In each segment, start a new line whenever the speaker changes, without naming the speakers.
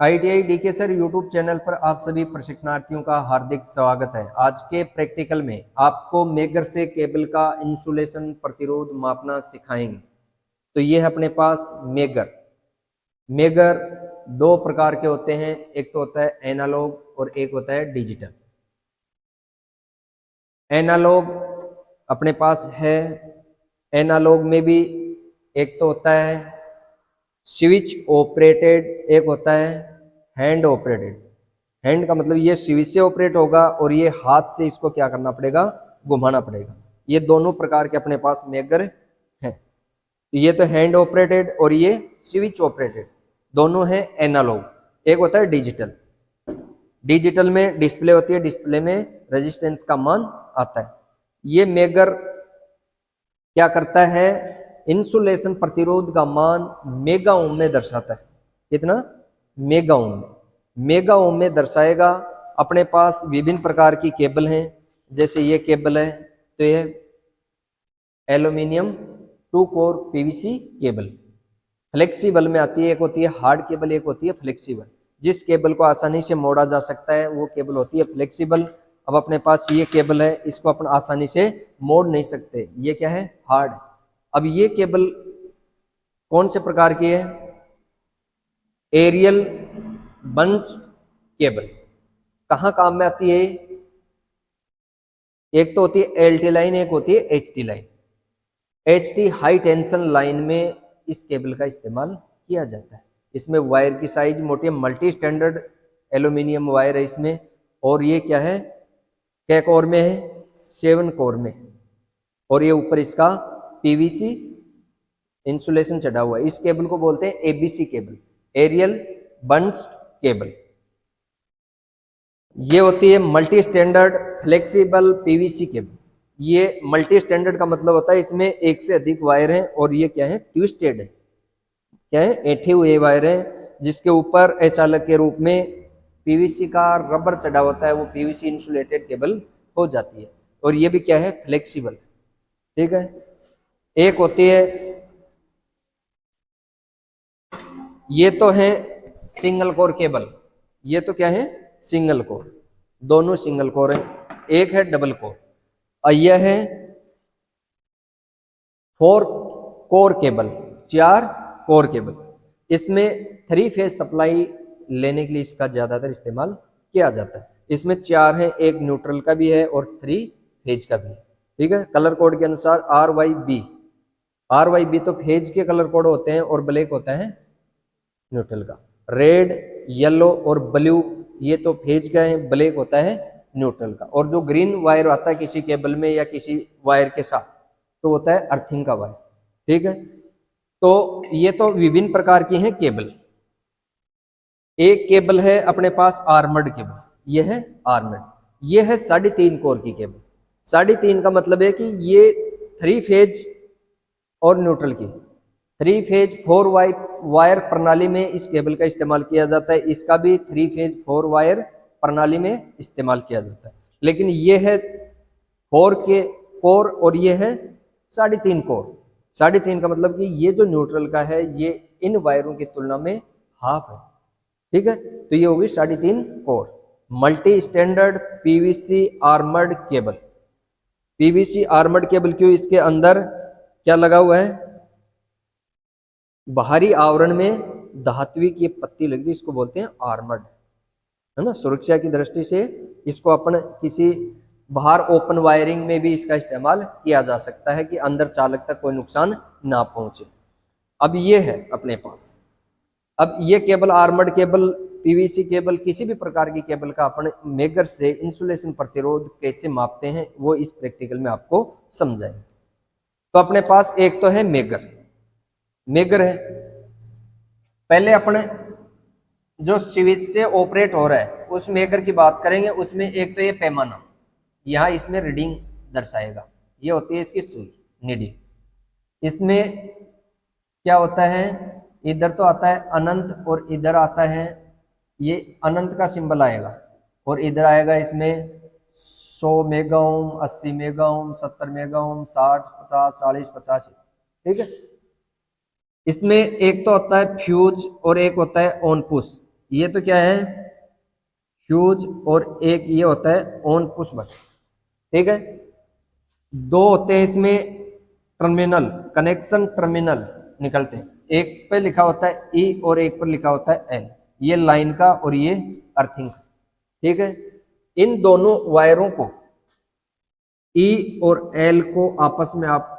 ITI DK sir YouTube channel पर आप सभी प्रशिक्षणार्थियों का हार्दिक स्वागत है। आज के प्रैक्टिकल में आपको मेगर से केबल का इंसुलेशन प्रतिरोध मापना सिखाएंगे। तो ये है अपने पास मेगर। मेगर दो प्रकार के होते हैं, एक तो होता है एनालॉग और एक होता है डिजिटल। एनालॉग अपने पास है, एनालॉग में भी एक तो होता है स्विच ऑपरेटेड, एक होता है हैंड ऑपरेटेड। हैंड का मतलब ये स्विच से ऑपरेट होगा और ये हाथ से इसको क्या करना पड़ेगा, घुमाना पड़ेगा। ये दोनों प्रकार के अपने पास मेगर हैं। ये तो हैंड ऑपरेटेड और ये स्विच ऑपरेटेड, दोनों हैं एनालॉग। एक होता है डिजिटल। डिजिटल में डिस्प्ले होती है, डिस्प्ले में रेजिस्टेंस का मान आता है। ये मेगर क्या करता है, इंसुलेशन प्रतिरोध का मान मेगा ओम में दर्शाता है। कितना? मेगा ओम में। मेगा ओम में दर्शाएगा। अपने पास विभिन्न प्रकार की केबल हैं, जैसे ये केबल है तो ये aluminium 2 core PVC cable flexible में आती है। एक होती है हार्ड केबल, एक होती है फ्लेक्सिबल। जिस केबल को आसानी से मोड़ा जा सकता है वो केबल होती है फ्लेक्सिबल। अब अपने पास ये केबल है, इसको अपन आसानी से मोड़ नहीं सकते, ये क्या है, हार्ड। अब ये केबल कौन से प्रकार की है? Aerial bunch cable. कहाँ काम में आती है? एक तो होती है एलटी लाइन, एक होती है HT line. HT high tension line में इस केबल का इस्तेमाल किया जाता है। इसमें वायर की साइज मोटी है, मल्टी स्टैंडर्ड एल्यूमिनियम वायर है इसमें। और ये क्या है, क्या कोर में है? 7 कोर में। और ये ऊपर इसका पीवीसी इंसुलेशन चढ़ा हुआ है। इस केबल को बोलते हैं एबीसी केबल, एरियल बंच्ड केबल। ये होती है multi standard flexible PVC cable. ये मल्टी स्टैंडर्ड का मतलब होता है इसमें एक से अधिक वायर हैं और ये क्या है, ट्विस्टेड है। क्या है, ऐठे हुए वायर हैं जिसके ऊपर अचालक के रूप में पीवीसी का रबर चढ़ा होता है, वो पीवीसी इंसुलेटेड केबल हो जाती है। और ये भी क्या है, फ्लेक्सिबल। ठीक है। एक होती है, ये तो है सिंगल कोर केबल। ये तो क्या है, सिंगल कोर, दोनों सिंगल कोर हैं। एक है डबल कोर और यह है 4 कोर केबल, 4 कोर केबल। इसमें 3 फेज सप्लाई लेने के लिए इसका ज्यादातर इस्तेमाल किया जाता है। इसमें 4 है, एक न्यूट्रल का भी है और 3 फेज का भी है। ठीक है। कलर कोड के अनुसार RYB, RYB तो फेज के कलर कोड होते हैं और ब्लैक होता है न्यूट्रल का। रेड, येलो और ब्लू ये तो फेज का है, ब्लैक होता है न्यूट्रल का। और जो ग्रीन वायर आता है किसी केबल में या किसी वायर के साथ, तो होता है अर्थिंग का वायर। ठीक है। तो ये तो विभिन्न प्रकार की हैं केबल। एक केबल है अपने पास आर्मर्ड केबल, ये है आर्मर्ड। ये है 3.5 कोर की केबल। 3.5 का मतलब है कि ये 3 फेज और न्यूट्रल की 3 फेज 4 वायर प्रणाली में इस केबल का इस्तेमाल किया जाता है। इसका भी 3 फेज 4 वायर प्रणाली में इस्तेमाल किया जाता है। लेकिन ये है 4 के कोर और ये है 3.5 कोर। 3.5 का मतलब कि ये जो न्यूट्रल का है ये इन वायरों की तुलना में हाफ है। ठीक है। तो ये होगी 3.5 core multi standard PVC armoured cable. PVC armoured cable क्यों? इसके अंदर क्या लगा हुआ है, बाहरी आवरण में धात्वी की पत्ती लगी, इसको बोलते हैं आर्मर्ड, है ना। सुरक्षा की दृष्टि से इसको अपन किसी बाहर ओपन वायरिंग में भी इसका इस्तेमाल किया जा सकता है कि अंदर चालक तक कोई नुकसान ना पहुंचे। अब ये है अपने पास। अब ये cable armoured cable, PVC cable, किसी भी प्रकार की केबल का अपन मेगर से इंसुलेशन प्रतिरोध कैसे मापते हैं वो इस प्रैक्टिकल में आपको समझाएंगे। तो अपने पास एक तो है मेगर, मेगर है। पहले अपने जो स्विच से ऑपरेट हो रहा है उस मेगर की बात करेंगे। उसमें एक तो ये पैमाना, यहाँ इसमें रीडिंग दर्शाएगा, ये होती है इसकी सुई, नीडल। इसमें क्या होता है, इधर तो आता है अनंत और इधर आता है, ये अनंत का सिंबल आएगा और इधर आएगा इसमें 100 mega ohm, 80 mega ohm, 70 mega ohm, 60, 50, 40, 85। ठीक है। इसमें एक तो होता है फ्यूज और एक होता है ऑन पुश। ये तो क्या है, फ्यूज, और एक ये होता है ऑन पुश बटन, ठीक है। दो होते हैं इसमें टर्मिनल, कनेक्शन टर्मिनल निकलते हैं, एक पे लिखा होता है ई और एक पर लिखा होता है एल, ये लाइन का और ये अर्थिंग, ठीक है। इन दोनों वायरों को, ई और एल को आपस में आप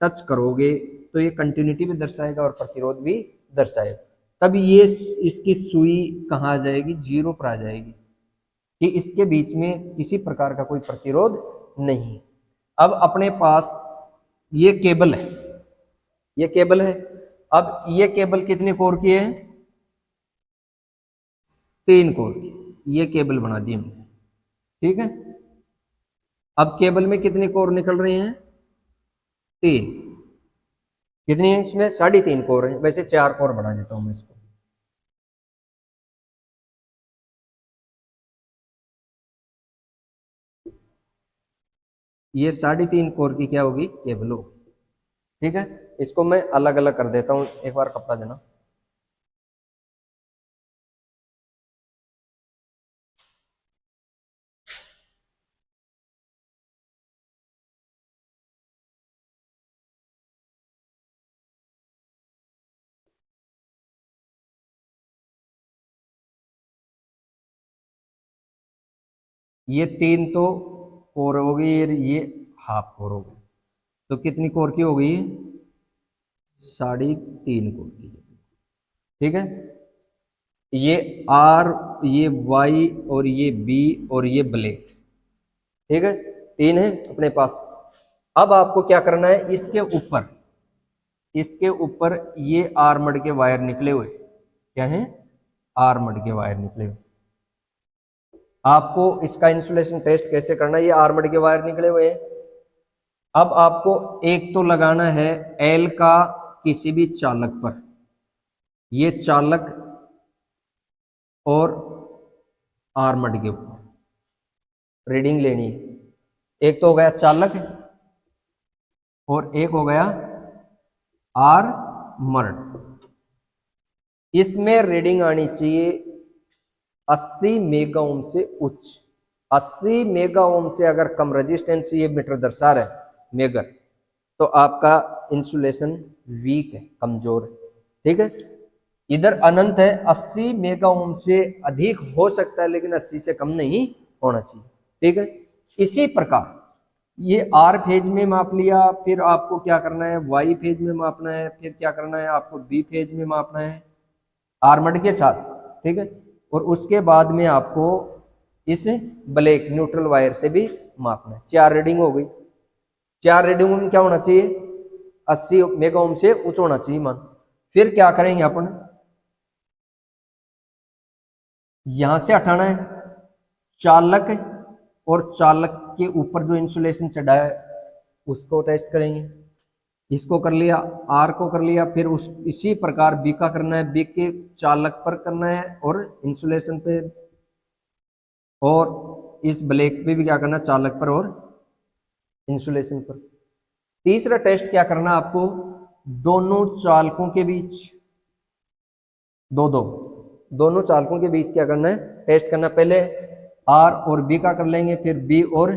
टच करोगे तो ये कंटिन्यूटी भी दर्शाएगा और प्रतिरोध भी दर्शाएगा। तब ये इसकी सुई कहाँ आ जाएगी, जीरो पर आ जाएगी, कि इसके बीच में किसी प्रकार का कोई प्रतिरोध नहीं। अब अपने पास ये केबल है, ये केबल है। अब ये केबल कितने कोर की है, 3 कोर की, ये केबल बना दी हमने, ठीक है। अब केबल में कितने कोर निकल रहे हैं, 3। कितनी है इसमें, 3.5 कोर है, वैसे 4 कोर बना देता हूं मैं इसको। ये 3.5 कोर की क्या होगी, केबल होगी, ठीक है। इसको मैं अलग अलग कर देता हूं, एक बार कपड़ा देना। ये 3 तो कोर हो गई, ये हाफ कोर हो गई, तो कितनी कोर की हो गई, 3.5 कोर की, ठीक है। ये आर, ये वाई, और ये बी, और ये ब्लैक, ठीक है, 3 है अपने पास। अब आपको क्या करना है, इसके ऊपर, इसके ऊपर ये आर्मड के वायर निकले हुए, क्या है, आर्मड के वायर निकले हुए। आपको इसका इंसुलेशन टेस्ट कैसे करना है, ये आर्मड के वायर निकले हुए हैं। अब आपको एक तो लगाना है एल का किसी भी चालक पर, ये चालक और आर्मड के ऊपर रीडिंग लेनी है। एक तो हो गया चालक और एक हो गया आर्मड। इसमें रीडिंग आनी चाहिए 80 मेगा ओम से उच्च। 80 मेगा ओम से अगर कम रेजिस्टेंस ये मीटर दर्शा रहा है मेगर, तो आपका इंसुलेशन वीक है, कमजोर है, ठीक है। इधर अनंत है, 80 मेगा ओम से अधिक हो सकता है लेकिन 80 से कम नहीं होना चाहिए, ठीक है। इसी प्रकार ये आर फेज में माप लिया, फिर आपको क्या करना है, वाई फेज में मापना है, फिर क्या करना है आपको, बी फेज में मापना है आर्मड के साथ, ठीक है। और उसके बाद में आपको इस ब्लैक न्यूट्रल वायर से भी मापना है। 4 रीडिंग हो गई। 4 रीडिंग में क्या होना चाहिए, 80 मेगा ओम से उच्च होना चाहिए मान। फिर क्या करेंगे अपन, यहां से हटाना है चालक, और चालक के ऊपर जो इंसुलेशन चढ़ा है उसको टेस्ट करेंगे। इसको कर लिया, आर को कर लिया, फिर उस इसी प्रकार बी का करना है, बी के चालक पर करना है और इंसुलेशन पे, और इस ब्लैक पे भी क्या करना है, चालक पर और इंसुलेशन पर। तीसरा टेस्ट क्या करना आपको, दोनों चालकों के बीच, दोनों चालकों के बीच क्या करना है, टेस्ट करना। पहले आर और बी का कर लेंगे, फिर बी और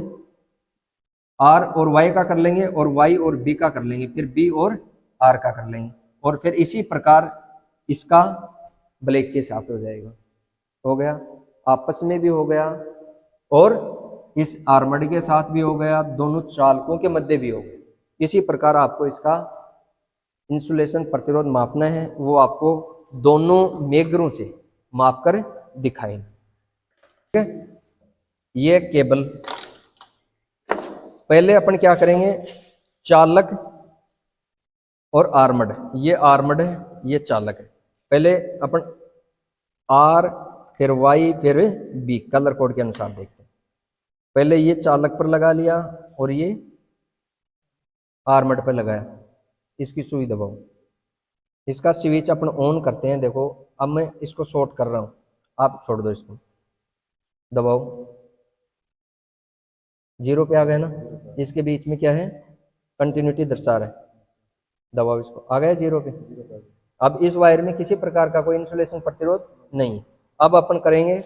आर और वाई का कर लेंगे, और वाई और बी का कर लेंगे, फिर बी और आर का कर लेंगे, और फिर इसी प्रकार इसका ब्लैक के साथ हो जाएगा। हो गया, आपस में भी हो गया और इस आर्मड के साथ भी हो गया, दोनों चालकों के मध्य भी हो गया। इसी प्रकार आपको इसका इंसुलेशन प्रतिरोध मापना है, वो आपको दोनों मेगरों से माप कर दिखाएंगे, ठीक है। ये केबल, पहले अपन क्या करेंगे, चालक और आर्मड, ये आर्मड है, ये चालक है। पहले अपन आर, फिर वाई, फिर बी, कलर कोड के अनुसार देखते हैं। पहले ये चालक पर लगा लिया और ये आर्मड पर लगाया, इसकी सुई दबाओ, इसका स्विच अपन ऑन करते हैं। देखो अब मैं इसको शॉर्ट कर रहा हूं, आप छोड़ दो, इसको दबाओ, 0 पे आ गया ना। इसके बीच में क्या है, कंटिन्यूटी दर्शा रहा है, दबाओ इसको, आ गया 0 पे। अब इस वायर में किसी प्रकार का कोई इंसुलेशन प्रतिरोध नहीं, अब अपन करेंगे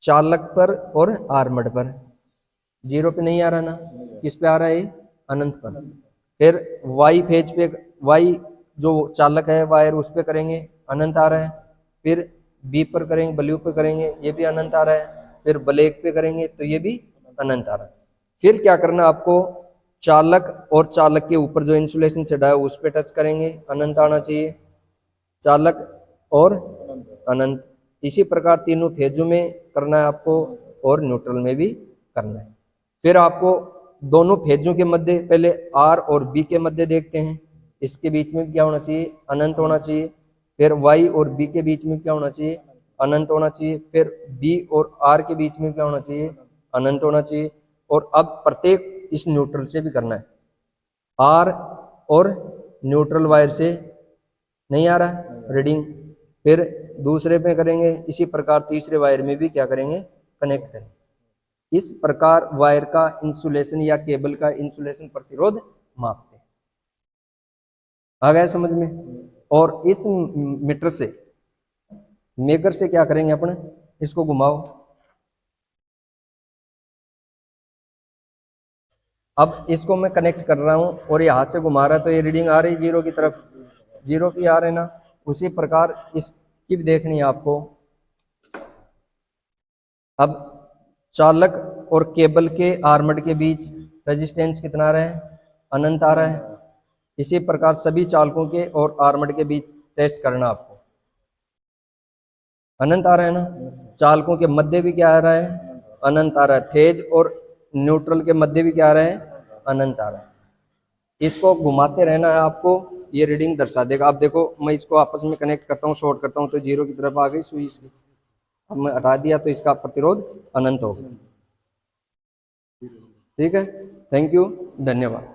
चालक पर और आर्मड पर। जीरो पे नहीं आ रहा ना, किस पे आ रहा है, अनंत पर। फिर वाई फेज पे, वाई जो चालक है वायर उस पे करेंगे, अनंत आ रहा है। फिर बी पर करेंगे, ब्लू पे करेंगे, ये भी अनंत आ रहा है। फिर ब्लैक पे करेंगे तो ये भी अनंत आ रहा है। फिर क्या करना आपको, चालक और चालक के ऊपर जो इंसुलेशन चढ़ा है उस पे टच करेंगे, अनंत आना चाहिए, चालक और अनंत। इसी प्रकार तीनों फेजों में करना है आपको और न्यूट्रल में भी करना है। फिर आपको दोनों फेजों के मध्य, पहले आर और बी के मध्य देखते हैं, इसके बीच में क्या होना चाहिए, अनंत होना चाहिए। फिर वाई और बी के बीच में क्या होना चाहिए, अनंत होना चाहिए। फिर बी और आर के बीच में क्या होना चाहिए, अनंत होना चाहिए। और अब प्रत्येक इस न्यूट्रल से भी करना है, आर और न्यूट्रल वायर से नहीं आ रहा रीडिंग, फिर दूसरे पे करेंगे, इसी प्रकार तीसरे वायर में भी क्या करेंगे, कनेक्ट करेंगे। इस प्रकार वायर का इंसुलेशन या केबल का इंसुलेशन प्रतिरोध मापते हैं। आ गया समझ में। और इस मीटर से, मेकर से क्या करेंगे अपन, इसको घुमाओ। अब इसको मैं कनेक्ट कर रहा हूं और ये हाथ से घुमा रहा है तो ये रीडिंग आ रही जीरो की तरफ, जीरो की आ रहे ना। उसी प्रकार इसकी भी देखनी है आपको। अब चालक और केबल के आर्मड के बीच रेजिस्टेंस कितना आ रहा है, अनंत आ रहा है। इसी प्रकार सभी चालकों के और आर्मड के बीच टेस्ट करना आपको, अनंत आ रहा है ना। चालकों के मध्य भी क्या आ रहा है, अनंत आ रहा है। फेज और न्यूट्रल के मध्य भी क्या आ रहा है, अनंत आ रहा है। इसको घुमाते रहना है आपको, ये रीडिंग दर्शा देगा। अब देखो मैं इसको आपस में कनेक्ट करता हूँ, शॉर्ट करता हूँ तो जीरो की तरफ आ गई सुई इसकी। अब मैं हटा दिया तो इसका प्रतिरोध अनंत हो गया। ठीक है, थैंक यू, धन्यवाद।